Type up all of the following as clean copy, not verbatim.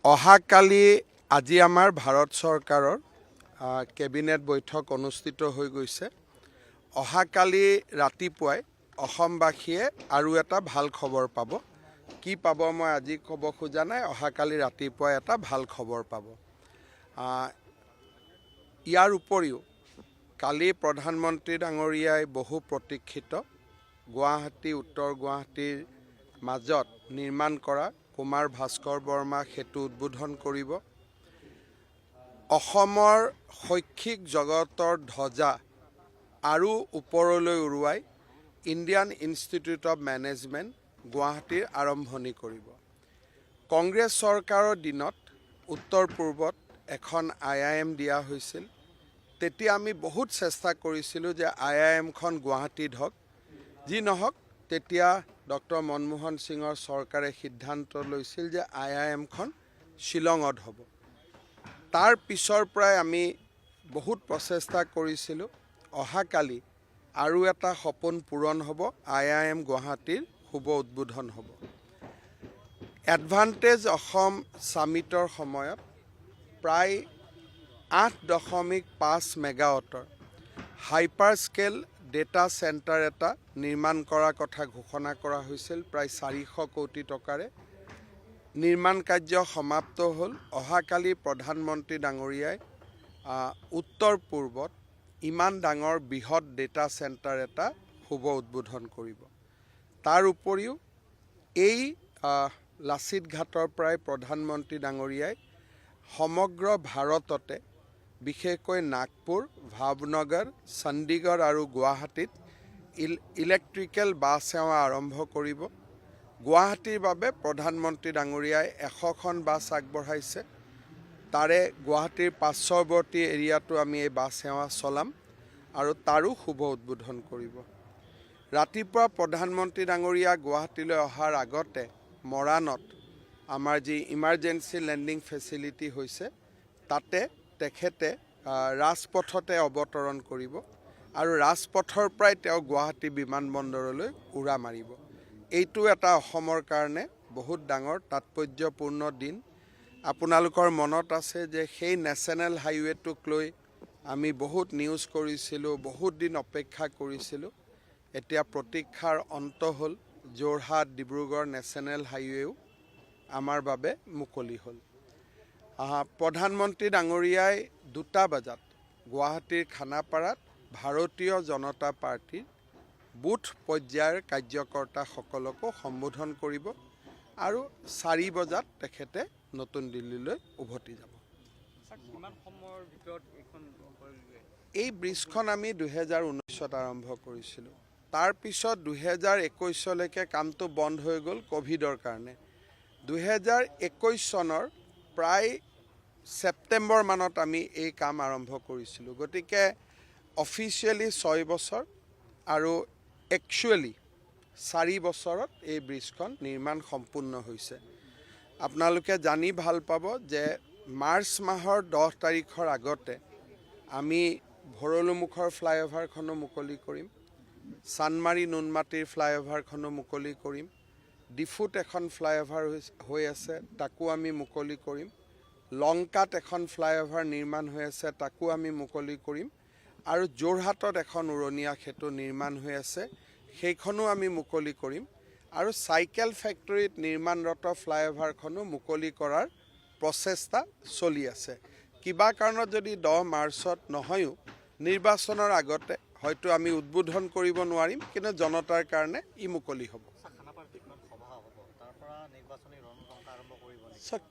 অহাকালি আজি আমাৰ ভাৰত চৰকাৰৰ কেবিনেট বৈঠক অনুষ্ঠিত হৈ গৈছে। অহাকালি ৰাতিপুৱাই অসমবাসীয়ে আৰু এটা ভাল খবৰ পাব। কি পাব মই আজি ক'ব খোজা নাই, অহাকালি ৰাতিপুৱাই এটা ভাল খবৰ পাব। ইয়াৰ উপৰিও কালি প্ৰধানমন্ত্ৰী ডাঙৰীয়াই বহু প্ৰতীক্ষিত গুৱাহাটী উত্তৰ গুৱাহাটীৰ মাজত নিৰ্মাণ কৰা কুমাৰ ভাস্কৰ বৰ্মা সেতু উদ্বোধন কৰিব। অসমৰ শৈক্ষিক জগতৰ ধ্বজা আৰু ওপৰলৈ উৰুৱাই ইণ্ডিয়ান ইনষ্টিটিউট অৱ মেনেজমেণ্ট গুৱাহাটীৰ আৰম্ভণি কৰিব। কংগ্ৰেছ চৰকাৰৰ দিনত উত্তৰ পূৰ্বত এখন IIM দিয়া হৈছিল। তেতিয়া আমি বহুত চেষ্টা কৰিছিলোঁ যে IIMখন গুৱাহাটীত হওক। যি নহওক, তেতিয়া ডক্টৰ মনমোহন সিঙৰ চৰকাৰে সিদ্ধান্ত লৈছিল যে IIMখন শ্বিলঙত হ'ব। তাৰ পিছৰ পৰাই আমি বহুত প্ৰচেষ্টা কৰিছিলোঁ। অহাকালি আৰু এটা সপোন পূৰণ হ'ব, IIM গুৱাহাটীৰ শুভ উদ্বোধন হ'ব। এডভান্টেজ অসম ছামিটৰ সময়ত প্ৰায় 8.5 মেগাৱাটৰ হাইপাৰ স্কেল ডেটা চেণ্টাৰ এটা নিৰ্মাণ কৰাৰ কথা ঘোষণা কৰা হৈছিল। প্ৰায় 400 কোটি টকাৰে নিৰ্মাণ কাৰ্য সমাপ্ত হ'ল। অহাকালি প্ৰধানমন্ত্ৰী ডাঙৰীয়াই উত্তৰ পূৰ্বত ইমান ডাঙৰ বৃহৎ ডেটা চেণ্টাৰ এটা শুভ উদ্বোধন কৰিব। তাৰ উপৰিও এই লাচিত ঘাটৰ পৰাই প্ৰধানমন্ত্ৰী ডাঙৰীয়াই সমগ্ৰ ভাৰততে বিশেষকৈ নাগপুৰ, ভাৱনগৰ, চণ্ডীগড় আৰু গুৱাহাটীত ইলেক্ট্ৰিকেল বাছ সেৱা আৰম্ভ কৰিব। গুৱাহাটীৰ বাবে প্ৰধানমন্ত্ৰী ডাঙৰীয়াই 100খন বাছ আগবঢ়াইছে। তাৰে গুৱাহাটীৰ পাৰ্শ্বৱৰ্তী এৰিয়াটো আমি এই বাছ সেৱা চলাম আৰু তাৰো শুভ উদ্বোধন কৰিব। ৰাতিপুৱা প্ৰধানমন্ত্ৰী ডাঙৰীয়া গুৱাহাটীলৈ অহাৰ আগতে মৰাণত আমাৰ যি ইমাৰ্জেঞ্চি লেণ্ডিং ফেচিলিটি হৈছে, তাতে তেখেতে ৰাজপথতে অৱতৰণ কৰিব আৰু ৰাজপথৰ পৰাই তেওঁ গুৱাহাটী বিমানবন্দৰলৈ উৰা মাৰিব। এইটো এটা অসমৰ কাৰণে বহুত ডাঙৰ তাৎপৰ্যপূৰ্ণ দিন। আপোনালোকৰ মনত আছে যে সেই নেশ্যনেল হাইৱেটোক লৈ আমি বহুত নিউজ কৰিছিলোঁ, বহুত দিন অপেক্ষা কৰিছিলোঁ। এতিয়া প্ৰতীক্ষাৰ অন্ত হ'ল। যোৰহাট ডিব্ৰুগড় নেশ্যনেল হাইৱেও আমাৰ বাবে মুকলি হ'ল। প্ৰধানমন্ত্ৰী ডাঙৰীয়াই 2টা বজাত গুৱাহাটীৰ খানাপাৰাত ভাৰতীয় জনতা পাৰ্টীৰ বুথ পৰ্যায়ৰ কাৰ্যকৰ্তাসকলকো সম্বোধন কৰিব আৰু 4 বজাত তেখেতে নতুন দিল্লীলৈ উভতি যাব। এই ব্ৰিজখন আমি 2019ত আৰম্ভ কৰিছিলোঁ। তাৰপিছত 2021লৈকে কামটো বন্ধ হৈ গ'ল ক'ভিডৰ কাৰণে। 2021 চনৰ প্ৰায় ছেপ্টেম্বৰ মানত আমি এই কাম আৰম্ভ কৰিছিলোঁ। গতিকে অফিচিয়েলি 6 বছৰ আৰু একচুৱেলি 4 বছৰত এই ব্ৰিজখন নিৰ্মাণ সম্পূৰ্ণ হৈছে। আপোনালোকে জানি ভাল পাব যে মাৰ্চ মাহৰ 10 তাৰিখৰ আগতে আমি ভৰলুমুখৰ ফ্লাইঅভাৰখনো মুকলি কৰিম, চানমাৰী নুনমাটিৰ ফ্লাইঅভাৰখনো মুকলি কৰিম, ডিফুত এখন ফ্লাইঅভাৰ হৈ আছে, তাকো আমি মুকলি কৰিম, লংকাত এখন ফ্লাইঅভাৰ নিৰ্মাণ হৈ আছে, তাকো আমি মুকলি কৰিম আৰু যোৰহাটত এখন উৰণীয়া সেতু নিৰ্মাণ হৈ আছে, সেইখনো আমি মুকলি কৰিম আৰু চাইকেল ফেক্টৰীত নিৰ্মাণৰত ফ্লাইঅভাৰখনো মুকলি কৰাৰ প্ৰচেষ্টা চলি আছে। কিবা কাৰণত যদি 10 মাৰ্চত নহয়ও, নিৰ্বাচনৰ আগতে হয়তো আমি উদ্বোধন কৰিব নোৱাৰিম, কিন্তু জনতাৰ কাৰণে ই মুকলি হ'ব।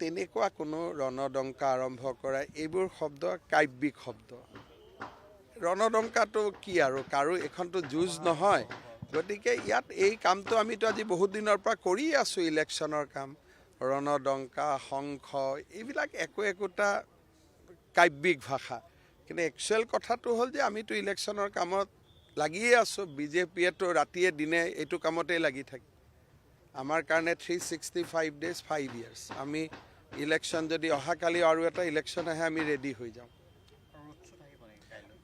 তেনেকুৱা কোনো ৰণদংকা আৰম্ভ কৰা, এইবোৰ শব্দ কাব্যিক শব্দ। ৰণদংকাটো কি আৰু, কাৰো এখনতো যুঁজ নহয়। গতিকে ইয়াত এই কামটো আমিতো আজি বহুত দিনৰ পৰা কৰি আছোঁ, ইলেকশ্যনৰ কাম। ৰণদংকা, শংখ, এইবিলাক একোটা কাব্যিক ভাষা। কিন্তু একচুৱেল কথাটো হ'ল যে আমিতো ইলেকশ্যনৰ কামত লাগিয়ে আছোঁ। বিজেপিয়েতো ৰাতিয়ে দিনে এইটো কামতেই লাগি থাকে। আমাৰ কাৰণে 365 days 5 years। আমি ইলেকশ্যন যদি অহাকালি আৰু এটা ইলেকশ্যন আহে, আমি ৰেডি হৈ যাওঁ।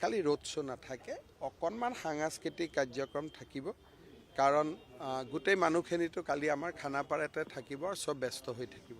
কালি ৰোড শ্ব' নাথাকে, অকণমান সাংস্কৃতিক কাৰ্যক্ৰম থাকিব, কাৰণ গোটেই মানুহখিনিতো কালি আমাৰ খানাপাৰাতে থাকিব আৰু চব ব্যস্ত হৈ থাকিব।